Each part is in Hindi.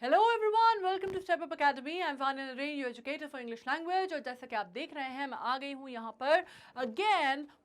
Hello everyone, welcome to step up academy. I am Fania Nareen, your educator for English language. और जैसा कि आप देख रहे हैं, मैं आ गई हूँ यहाँ पर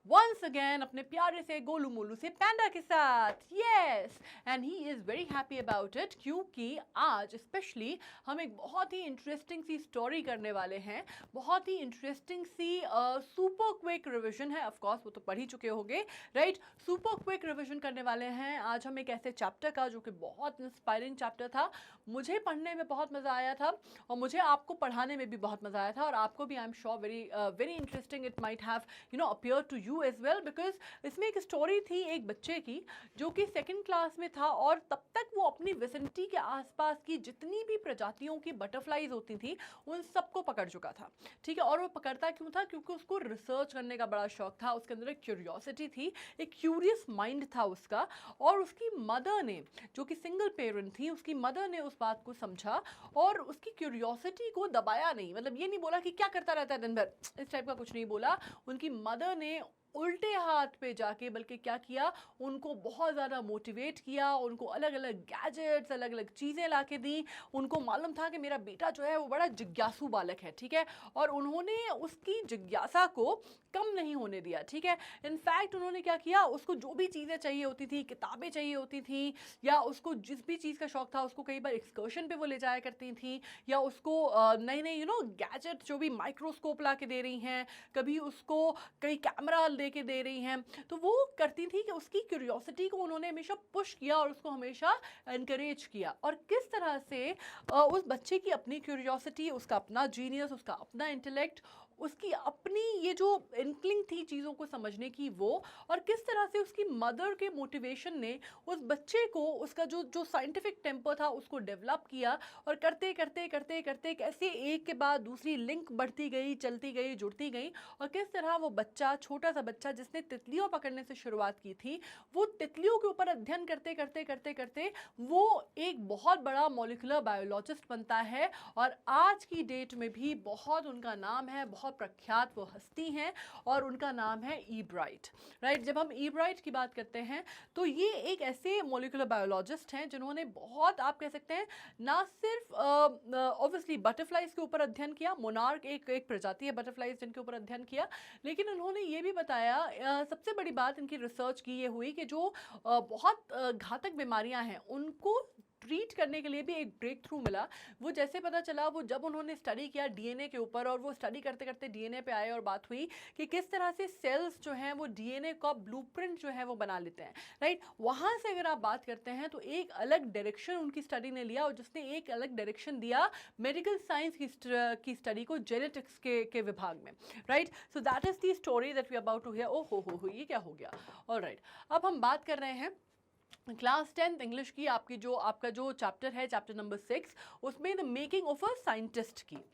वंस अगेन अपने प्यारे से गोलू मोलू से पैंडा के साथ। Yes, and he is very happy about it, क्योंकि आज स्पेशली हम एक बहुत ही इंटरेस्टिंग सी स्टोरी करने वाले हैं। बहुत ही इंटरेस्टिंग सी सुपर क्विक रिविजन है। ऑफ कोर्स वो तो पढ़ ही चुके होंगे, राइट। सुपर क्विक रिविजन करने वाले हैं आज हम एक ऐसे चैप्टर का जो कि बहुत इंस्पायरिंग चैप्टर था। मुझे पढ़ने में बहुत मज़ा आया था और मुझे आपको पढ़ाने में भी बहुत मज़ा आया था, और आपको भी I am sure very interesting it might have appear to you as well, because इसमें एक स्टोरी थी एक बच्चे की जो कि सेकंड क्लास में था, और तब तक वो अपनी विसिनिटी के आसपास की जितनी भी प्रजातियों की बटरफ्लाईज होती थी उन सबको पकड़ चुका था, ठीक है। और वो पकड़ता क्यों था? क्योंकि उसको रिसर्च करने का बड़ा शौक था, उसके अंदर एक क्यूरियोसिटी थी, एक क्यूरियस माइंड था उसका। और उसकी मदर ने, जो कि सिंगल पेरेंट थी, उसकी मदर ने उस बात को समझा और उसकी क्यूरियोसिटी को दबाया नहीं। मतलब ये नहीं बोला कि क्या करता रहता है दिन भर, इस टाइप का कुछ नहीं बोला। उनकी मदर ने उल्टे हाथ पे जाके बल्कि क्या किया, उनको बहुत ज़्यादा मोटिवेट किया, उनको अलग अलग गैजेट्स, अलग अलग चीज़ें ला के दी। उनको मालूम था कि मेरा बेटा जो है वो बड़ा जिज्ञासु बालक है, ठीक है। और उन्होंने उसकी जिज्ञासा को कम नहीं होने दिया, ठीक है। इनफैक्ट उन्होंने क्या किया, उसको जो भी चीज़ें चाहिए होती थी, किताबें चाहिए होती थी, या उसको जिस भी चीज़ का शौक था, उसको कई बार एक्सकर्शन पे वो ले जाया करती थी, या उसको नई नई गैजेट जो भी माइक्रोस्कोप ला के दे रही हैं, कभी उसको कई कैमरा दे के दे रही हैं। तो वो करती थी कि उसकी क्यूरियोसिटी को उन्होंने हमेशा पुश किया और उसको हमेशा एनकरेज किया। और किस तरह से उस बच्चे की अपनी क्यूरियोसिटी, उसका अपना जीनियस, उसका अपना इंटेलेक्ट, उसकी अपनी ये जो इनक्लिंग थी चीज़ों को समझने की वो, और किस तरह से उसकी मदर के मोटिवेशन ने उस बच्चे को उसका जो जो साइंटिफिक टेम्पर था उसको डेवलप किया। और करते करते करते करते कैसे एक के बाद दूसरी लिंक बढ़ती गई, चलती गई, जुड़ती गई। और किस तरह वो बच्चा, छोटा सा बच्चा जिसने तितलियों पकड़ने से शुरुआत की थी, वो तितलियों के ऊपर अध्ययन करते करते करते करते वो एक बहुत बड़ा मॉलिक्यूलर बायोलॉजिस्ट बनता है। और आज की डेट में भी बहुत उनका नाम है, बहुत प्रख्यात वो हस्ती हैं, और उनका नाम है ई ब्राइट, राइट। जब हम ई ब्राइट की बात करते हैं तो ये एक ऐसे मॉलिक्यूलर बायोलॉजिस्ट हैं जिन्होंने बहुत, आप कह सकते हैं, ना सिर्फ ऑब्वियसली बटरफ्लाइज के ऊपर अध्ययन किया, मोनार्क एक प्रजाति है बटरफ्लाइज जिनके ऊपर अध्ययन किया, लेकिन उन्होंने ये भी बताया, सबसे बड़ी बात इनकी रिसर्च की ये हुई कि जो बहुत घातक बीमारियां हैं उनको ट्रीट करने के लिए भी एक ब्रेक थ्रू मिला। वो जैसे पता चला, वो जब उन्होंने स्टडी किया डीएनए के ऊपर, और वो स्टडी करते करते डीएनए पे आए और बात हुई कि किस तरह से सेल्स जो हैं वो डीएनए का ब्लूप्रिंट जो है वो बना लेते हैं, राइट। वहाँ से अगर आप बात करते हैं तो एक अलग डायरेक्शन उनकी स्टडी ने लिया, और जिसने एक अलग डायरेक्शन दिया मेडिकल साइंस की स्टडी को, जेनेटिक्स के विभाग में, right. So that is the story that we about to hear. ओ हो, ये क्या हो गया। ऑलराइट, अब हम बात कर रहे हैं क्लास 10th इंग्लिश की। आपका जो चैप्टर है, चैप्टर नंबर 6, उसमें the making of a scientist की,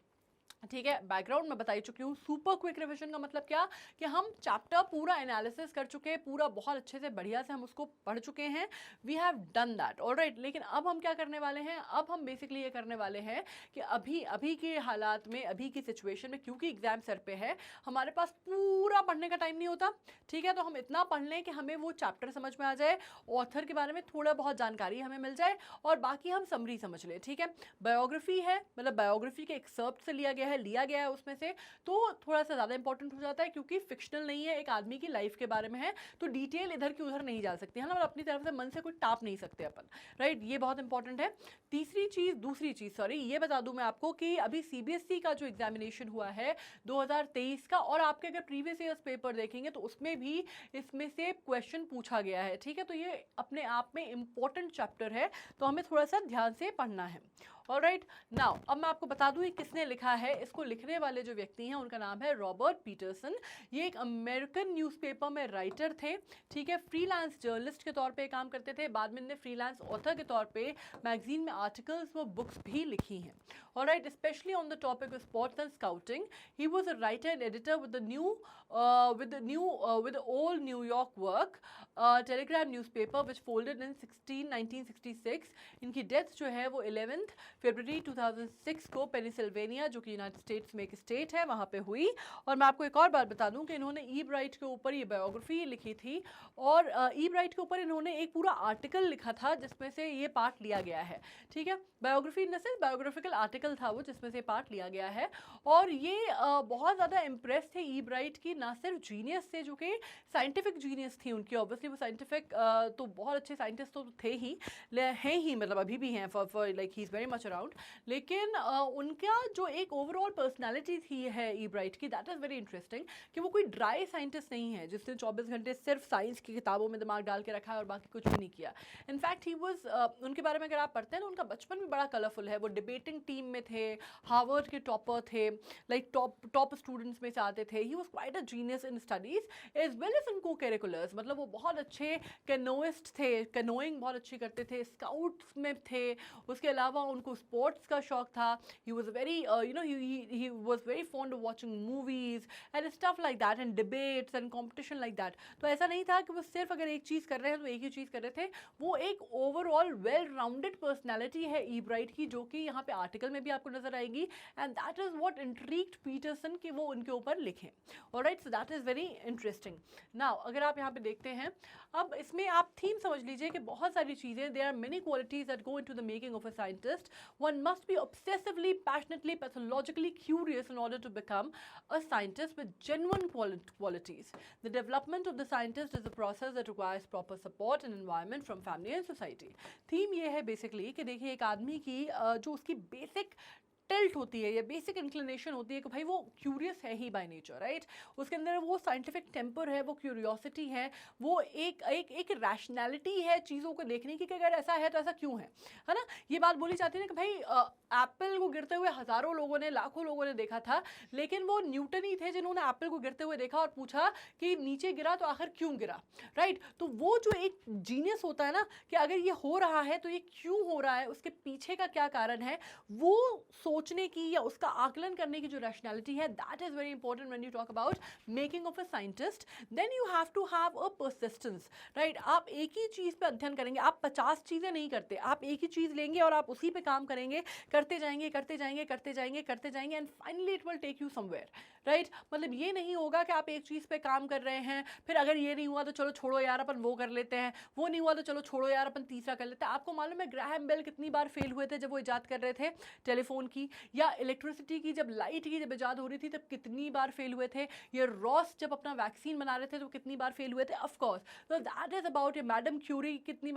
ठीक है। बैकग्राउंड में बताई चुकी हूँ। सुपर क्विक रिवीजन का मतलब क्या, कि हम चैप्टर पूरा एनालिसिस कर चुके हैं, पूरा बहुत अच्छे से बढ़िया से हम उसको पढ़ चुके हैं। We have done that, alright. लेकिन अब हम क्या करने वाले हैं, अब हम बेसिकली ये करने वाले हैं कि अभी के हालात में, अभी की सिचुएशन में, क्योंकि एग्जाम सर पे है, हमारे पास पूरा पढ़ने का टाइम नहीं होता, ठीक है। तो हम इतना पढ़ लें कि हमें वो चैप्टर समझ में आ जाए, ऑथर के बारे में थोड़ा बहुत जानकारी हमें मिल जाए, और बाकी हम समरी समझ लें, ठीक है। बायोग्राफी है, मतलब बायोग्राफी के एक्सर्प्ट से लिया गया है उसमें से, तो थोड़ा सा ज़्यादा इंपॉर्टेंट हो जाता है, क्योंकि फिक्शनल नहीं है, एक आदमी की लाइफ के बारे में है, तो डिटेल इधर की उधर नहीं जा सकती है ना, और अपनी तरफ से मन से कोई टाप नहीं सकते अपन, राइट। ये बहुत इंपॉर्टेंट है। दूसरी चीज़ सॉरी, ये बता दूं मैं आपको कि अभी सीबीएसई का जो एग्जामिनेशन हुआ है 2023 का, और आपके अगर प्रीवियस ईयर्स पेपर देखेंगे तो उसमें भी इसमें से क्वेश्चन पूछा गया है, ठीक है। तो ये अपने आप में इंपॉर्टेंट चैप्टर है, तो हमें थोड़ा सा ध्यान से पढ़ना है। ऑलराइट, नाउ अब मैं आपको बता दूं ये किसने लिखा है। इसको लिखने वाले जो व्यक्ति हैं उनका नाम है रॉबर्ट पीटरसन। ये एक अमेरिकन न्यूज़पेपर में राइटर थे, ठीक है। फ्रीलांस जर्नलिस्ट के तौर पे काम करते थे, बाद में इन्होंने फ्रीलांस ऑथर के तौर पे मैगजीन में आर्टिकल्स व बुक्स भी लिखी हैं। alright, especially on the topic of sports and scouting. He was a writer and editor with the old New York work, Telegram newspaper, which folded in 1966. इनकी डेथ जो है वो 11 फरवरी 2006 को पेनिसिल्वेनिया, जो कि यूनाइटेड स्टेट्स में एक स्टेट है, वहाँ पे हुई। और मैं आपको एक और बात बता दूं कि इन्होंने ईव राइट के ऊपर ये बायोग्राफी लिखी थी, और ईव राइट के ऊपर इन्होंने एक पूरा आर्टिकल लिखा था जिसमें से ये पार्ट लिया गया है। ठीक है, biography in the sense biographical article था वो, जिसमें से पार्ट लिया गया है। और ये बहुत ज़्यादा इम्प्रेस थे ईव राइट की, ना सिर्फ जीनियस से, जो कि साइंटिफिक जीनियस थी उनकी, ऑब्वियसली वो साइंटिफिक तो बहुत अच्छे साइंटिस्ट तो थे ही, हैं ही, मतलब अभी भी हैं, for like he is very much around. लेकिन उनका जो एक ओवरऑल पर्सनैलिटी थी है ईव राइट की, दैट इज़ वेरी इंटरेस्टिंग, कि वो कोई ड्राई साइंटिस्ट नहीं है जिसने 24 घंटे सिर्फ साइंस की किताबों में दिमाग डाल के रखा है और बाकी कुछ भी नहीं किया। इनफैक्ट ही वॉज, उनके बारे में अगर आप पढ़ते हैं ना, उनका बचपन भी बड़ा कलरफुल है। वो डिबेटिंग टीम में थे, हार्वर्ड के टॉपर थे, लाइक टॉप स्टूडेंट्स में से आते थे। He was quite a genius in studies as well as in cocurriculars, मतलब वो बहुत अच्छे कैनोइस्ट थे, कैनोइंग बहुत अच्छी करते थे, स्काउट्स में थे, उसके अलावा उनको स्पोर्ट्स का शौक था। He was very he was very fond of watching movies and stuff like that and debates and competition like that। तो ऐसा नहीं था कि वो सिर्फ अगर एक चीज़ कर रहे हैं तो एक ही चीज़ कर रहे थे। वो एक ओवरऑल वेल राउंडेड पर्सनैलिटी है ईव राइट की, जो कि यहाँ पे आर्टिकल में भी आपको नजर आएगी। And that is what intrigued Peterson कि वो उनके ऊपर लिखें। Alright, so that is very interesting. Now अगर आप यहाँ पे देखते हैं, अब इसमें आप थीम समझ लीजिए कि बहुत सारी चीज़ें, there are many qualities that go into the making of a scientist. One must be obsessively, passionately, pathologically curious in order to become a scientist with genuine qualities. The development of the scientist is a process that requires proper support and environment from family and society. Theme ये है बेसिकली कि देखिए, एक आदमी की जो उसकी बेसिक टिल्ट होती है या बेसिक इंक्लिनेशन होती है कि भाई वो क्यूरियस है ही बाय नेचर, राइट। उसके अंदर वो साइंटिफिक टेम्पर है, वो क्यूरियोसिटी है, वो एक रैशनैलिटी है चीज़ों को देखने की कि अगर ऐसा है तो ऐसा क्यों है ना। ये बात बोली जाती है ना कि भाई एप्पल को गिरते हुए हज़ारों लोगों ने, लाखों लोगों ने देखा था, लेकिन वो न्यूटन ही थे जिन्होंने एप्पल को गिरते हुए देखा और पूछा कि नीचे गिरा तो आखिर क्यों गिरा, राइट। तो वो जो एक जीनियस होता है ना, कि अगर ये हो रहा है तो ये क्यों हो रहा है, उसके पीछे का क्या कारण है, वो सोचने की या उसका आकलन करने की जो रैशनैलिटी है, that is very important when you talk about making of a scientist. Then you have to have a persistence, right. आप एक ही चीज़ पे अध्ययन करेंगे, आप 50 चीज़ें नहीं करते, आप एक ही चीज़ लेंगे और आप उसी पे काम करेंगे, करते जाएंगे करते जाएंगे करते जाएंगे करते जाएंगे, and finally it will take you somewhere, right. मतलब ये नहीं होगा कि आप एक चीज़ पे काम कर रहे हैं, फिर अगर ये नहीं हुआ तो चलो छोड़ो यार अपन वो कर लेते हैं, वो नहीं हुआ तो चलो छोड़ो यार अपन तीसरा कर लेते हैं। आपको मालूम है ग्राहम बेल कितनी बार फेल हुए थे जब वो इजाद कर रहे थे टेलीफोन की, या इलेक्ट्रिसिटी की, जब लाइट की जब इजाद हो रही थी तब कितनी बार फेल हुए थे, ये रॉस जब अपना वैक्सीन बना रहे थे तो कितनी बार फेल हुए थे, ऑफ कोर्स। तो that is about a madam Curie, कितनी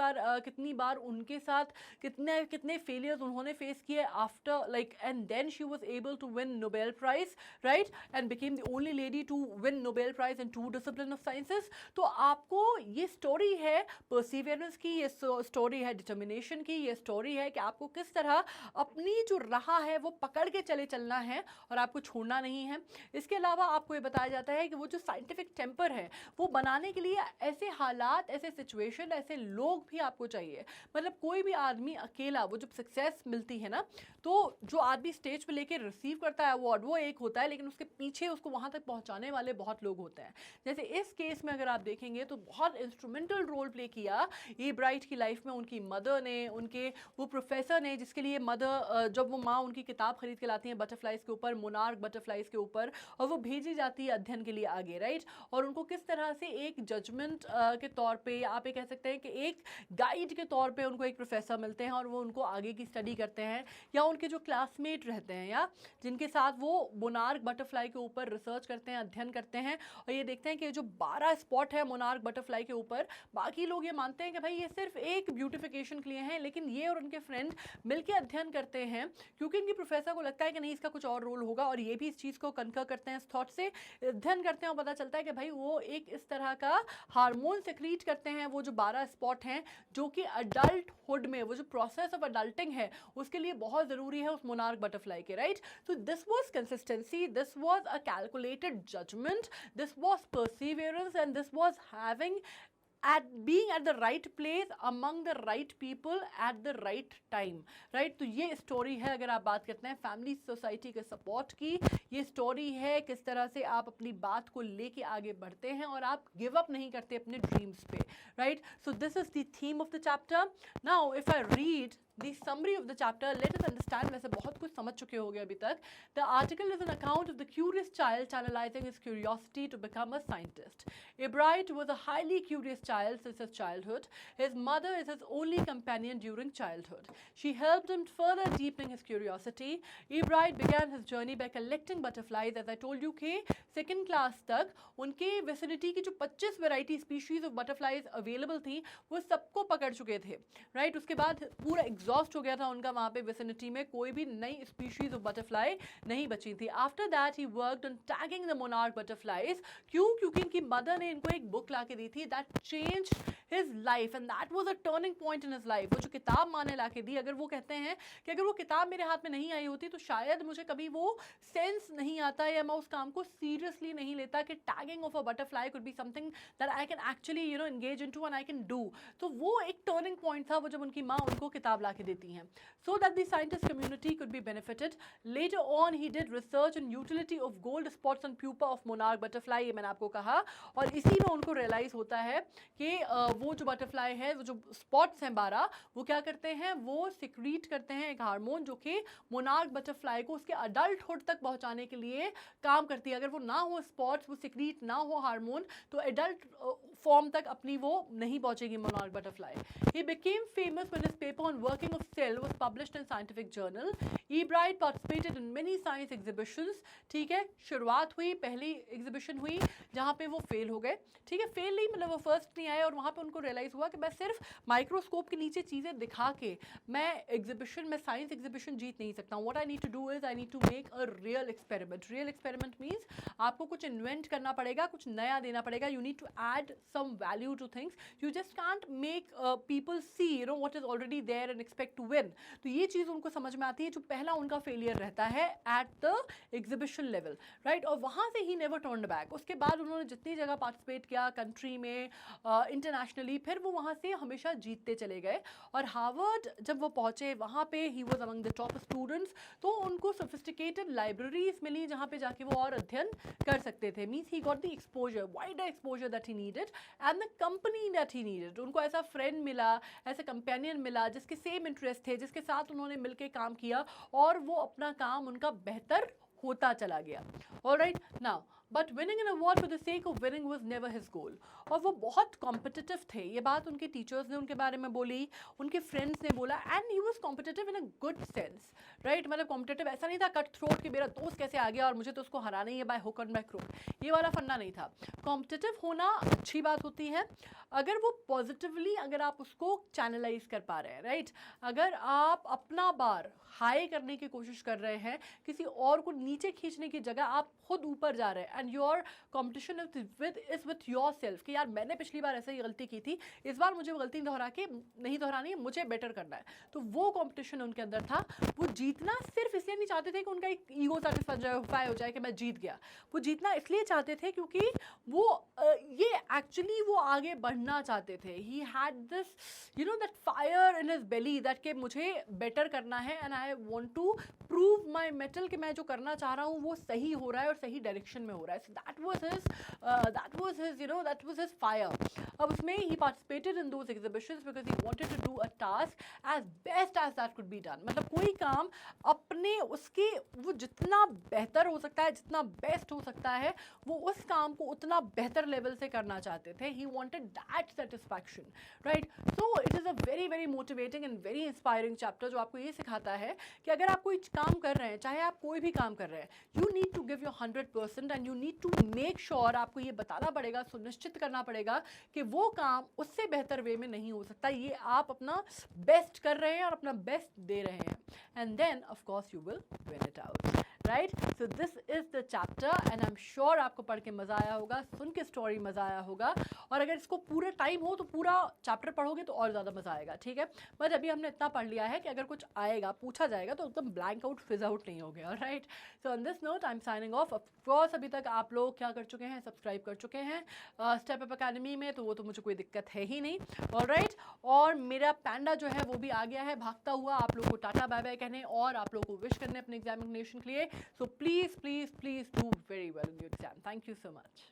बार उनके साथ कितने फेलियर्स उन्होंने फेस किए after, like, and then she was able to win Nobel prize, right, and became the only lady to win Nobel prize in 2 discipline of sciences. तो आपको ये स्टोरी है परसिवियरेंस की, ये स्टोरी है डिटर्मिनेशन की, ये स्टोरी है कि आपको किस तरह अपनी जो राह है वो पकड़ के चले चलना है और आपको छोड़ना नहीं है। इसके अलावा आपको ये बताया जाता है कि वो जो साइंटिफिक टेम्पर है वो बनाने के लिए ऐसे हालात, ऐसे सिचुएशन, ऐसे लोग भी आपको चाहिए। मतलब कोई भी आदमी अकेला, वो जब सक्सेस मिलती है ना, तो जो आदमी स्टेज पे लेके रिसीव करता है अवार्ड वो एक होता है, लेकिन उसके पीछे उसको वहाँ तक पहुँचाने वाले बहुत लोग होते हैं। जैसे इस केस में अगर आप देखेंगे तो बहुत इंस्ट्रूमेंटल रोल प्ले किया ईव राइट की लाइफ में उनकी मदर ने, उनके वो प्रोफेसर ने, जिसके लिए मदर, जब वो माँ उनकी किताब खरीद के लाती हैं बटरफ्लाइज के ऊपर, मोनार्क बटरफ्लाइज के ऊपर, और वो भेजी जाती है अध्ययन के लिए आगे, राइट। और उनको किस तरह से एक जजमेंट के तौर पे, आप ये कह सकते हैं कि एक गाइड के तौर पे उनको एक प्रोफेसर मिलते हैं और वो उनको आगे की स्टडी करते हैं, या उनके जो क्लासमेट रहते हैं या जिनके साथ वो मोनार्क बटरफ्लाई के ऊपर रिसर्च करते हैं, अध्ययन करते हैं, और ये देखते हैं कि जो 12 स्पॉट है मोनार्क बटरफ्लाई के ऊपर, बाकी लोग ये मानते हैं कि भाई ये सिर्फ एक ब्यूटिफिकेशन के लिए हैं, लेकिन ये और उनके फ्रेंड मिलकर अध्ययन करते हैं क्योंकि इनके प्रोफेसर को लगता है कि नहीं इसका कुछ और रोल होगा, और ये भी इस चीज़ को कंकर करते हैं, इस थॉट से अध्ययन करते हैं, और पता चलता है कि भाई वो एक इस तरह का हार्मोन सेक्रीट करते हैं, वो जो 12 स्पॉट हैं, जो कि अडल्टहुड में, वो जो प्रोसेस ऑफ अडल्टिंग है उसके लिए बहुत ज़रूरी है उस मोनार्क बटरफ्लाई के, right. So this was consistency, this was a calculated judgement, this was perseverance, and this was having at being at the right place among the right people at the right time, right? तो ये स्टोरी है, अगर आप बात करते हैं फैमिली सोसाइटी के सपोर्ट की, ये स्टोरी है किस तरह से आप अपनी बात को लेके आगे बढ़ते हैं और आप गिव अप नहीं करते अपने ड्रीम्स पे, right? So this is the theme of the chapter. Now if I read the summary of the chapter, let us understand. वैसे बहुत कुछ समझ चुके होंगे अभी तक. The article is an account of the curious child channelizing his curiosity to become a scientist. Ebright was a highly curious child since his childhood. His mother is his only companion during childhood. She helped him further deepening his curiosity. Ebright began his journey by collecting butterflies. As I told you कि second class तक उनके vicinity की जो 25 variety species of butterflies available थी वो सबको पकड़ चुके थे, right? उसके बाद पूरा एग्जॉस्ट हो गया था उनका वहाँ पे विसिनिटी में, कोई भी नई स्पीशीज ऑफ बटरफ्लाई नहीं बची थी. After that he worked on tagging the monarch butterflies. क्यों? क्योंकि इनकी मदर ने इनको एक बुक ला के दी थी that changed his life and that was a turning point in his life. वो जो किताब माँ ने ला के दी, अगर वो कहते हैं कि अगर वो किताब मेरे हाथ में नहीं आई होती तो शायद मुझे कभी वो सेंस नहीं आता या मैं उस काम को सीरियसली नहीं लेता कि tagging of a butterfly could be something that I can actually engage into and I can do. तो वो एक टर्निंग पॉइंट था वो जब उनकी माँ उनको किताब ला के देती हैं, so that the scientist community could be benefited. Later on he did research on utility of gold spots on pupa of monarch butterfly. ये मैंने आपको कहा, और इसी में उनको रियलाइज होता है कि वो जो बटरफ्लाई है, वो जो स्पॉट्स हैं 12, वो क्या करते हैं, वो सिक्रीट करते हैं एक हार्मोन जो कि मोनार्क बटरफ्लाई को उसके अडल्टहुड तक पहुंचाने के लिए काम करती है. अगर वो ना हो स्पॉट्स, वो सिक्रीट ना हो हार्मोन, तो एडल्ट फॉर्म तक अपनी वो नहीं पहुंचेगी monarch butterfly. He became famous when his paper on working of cell was published in scientific journal. Ebright participated in many science exhibitions. ठीक है, शुरुआत हुई, पहली एग्जीबिशन हुई जहाँ पे वो फेल हो गए. ठीक है, फेल नहीं मतलब वो फर्स्ट नहीं आए, और वहाँ पे उनको रियलाइज़ हुआ कि मैं सिर्फ माइक्रोस्कोप के नीचे चीज़ें दिखा के मैं एग्जीबिशन में साइंस एग्जीबिशन जीत नहीं सकता हूँ. What I need to do is I need to make a real experiment. Real experiment means आपको कुछ इन्वेंट करना पड़ेगा, कुछ नया देना पड़ेगा. You need to add some value to things. You just can't make people see what is already there and expect to win. तो ये चीज़ उनको समझ में आती है. जो पहला उनका फेलियर रहता है at the exhibition level, right, और वहाँ से ही नेवर टर्न्ड बैक. उसके बाद उन्होंने जितनी जगह पार्टिसिपेट किया कंट्री में, इंटरनेशनली, फिर वो वहाँ से हमेशा जीतते चले गए. और हार्वर्ड जब वो पहुँचे वहाँ पे he was among the top students. तो उनको सोफिस्टिकेटेड लाइब्रेरीज मिली जहाँ पे जाके वो और अध्ययन कर सकते थे. Means he got the exposure, wider exposure that he needed and the company that he needed. उनको ऐसा फ्रेंड मिला, ऐसा कंपेनियन मिला जिसके सेम इंटरेस्ट थे, जिसके साथ उन्होंने मिलकर काम किया, और वो अपना काम उनका बेहतर होता चला गया. Alright, now but winning an award for the sake of winning was never his goal. और वो बहुत कॉम्पिटिटिव थे. ये बात उनके टीचर्स ने उनके बारे में बोली, उनके फ्रेंड्स ने बोला, and he was competitive in a good sense, right. मतलब कॉम्पिटिटिव ऐसा नहीं था कट थ्रोट कि मेरा दोस्त कैसे आ गया और मुझे तो उसको हराना ही है by hook and by crook. ये वाला फंडा नहीं था. कॉम्पिटिटिव होना अच्छी बात होती है अगर वो पॉजिटिवली, अगर आप उसको चैनलाइज कर पा रहे हैं, राइट. अगर आप अपना बार हाई करने की कोशिश कर रहे हैं, किसी और को नीचे खींचने की जगह आप खुद ऊपर जा रहे हैं, and your competition is with your self कि यार मैंने पिछली बार ऐसे ही गलती की थी, इस बार मुझे वो गलती नहीं दोहरानी है, मुझे बेटर करना है. तो वो कॉम्पिटिशन उनके अंदर था. वो जीतना सिर्फ इसलिए नहीं चाहते थे कि उनका एक ईगो सेटिस्फाई हो जाए कि मैं जीत गया. वो जीतना इसलिए चाहते थे क्योंकि वो ये एक्चुअली वो आगे बढ़ना चाहते थे. He had this that fire in his belly that के मुझे बेटर करना है and I want to prove my mettle कि मैं जो करना चाह रहा हूँ वो सही हो रहा है और सही डायरेक्शन में हो रहा है. So that was his fire. अब उसमें ही participated in those exhibitions because he wanted to do a task as best as that could be done. मतलब कोई काम अपने उसके वो जितना बेहतर हो सकता है, जितना बेस्ट हो सकता है, वो उस काम को उतना बेहतर लेवल से करना चाहते थे. He wanted that satisfaction, right. So it is a very very motivating and very inspiring chapter जो आपको ये सिखाता है कि अगर आप कोई काम कर रहे हैं, चाहे आप कोई भी काम कर रहे हैं, you need to give your 100% and you need to make sure. आपको ये बताना पड़ेगा, सुनिश्चित करना पड़ेगा कि वो काम उससे बेहतर वे में नहीं हो सकता. ये आप अपना बेस्ट कर रहे हैं और अपना बेस्ट दे रहे हैं, and then of course you will win it out. Right. So this is the chapter and I am sure आपको पढ़ के मजा आया होगा, सुन के स्टोरी मजा आया होगा, और अगर इसको पूरा टाइम हो तो पूरा चैप्टर पढ़ोगे तो और ज़्यादा मजा आएगा, ठीक है। बट अभी हमने इतना पढ़ लिया है कि अगर कुछ आएगा पूछा जाएगा तो एकदम ब्लैंक आउट फिज आउट नहीं हो गया, right. So on this note I am signing off course. अभी तक आप लोग क्या कर चुके हैं, सब्सक्राइब कर चुके हैं स्टेप अप अकेडमी में, तो वो तो मुझे कोई दिक्कत है ही नहीं, ऑलराइट। और मेरा पैंडा जो है वो भी आ गया है भागता हुआ आप लोगों को टाटा बाय बाय कहने और आप लोगों को विश करने अपने एग्जामिनेशन के लिए। So please please please do very well in your exam. Thank you so much.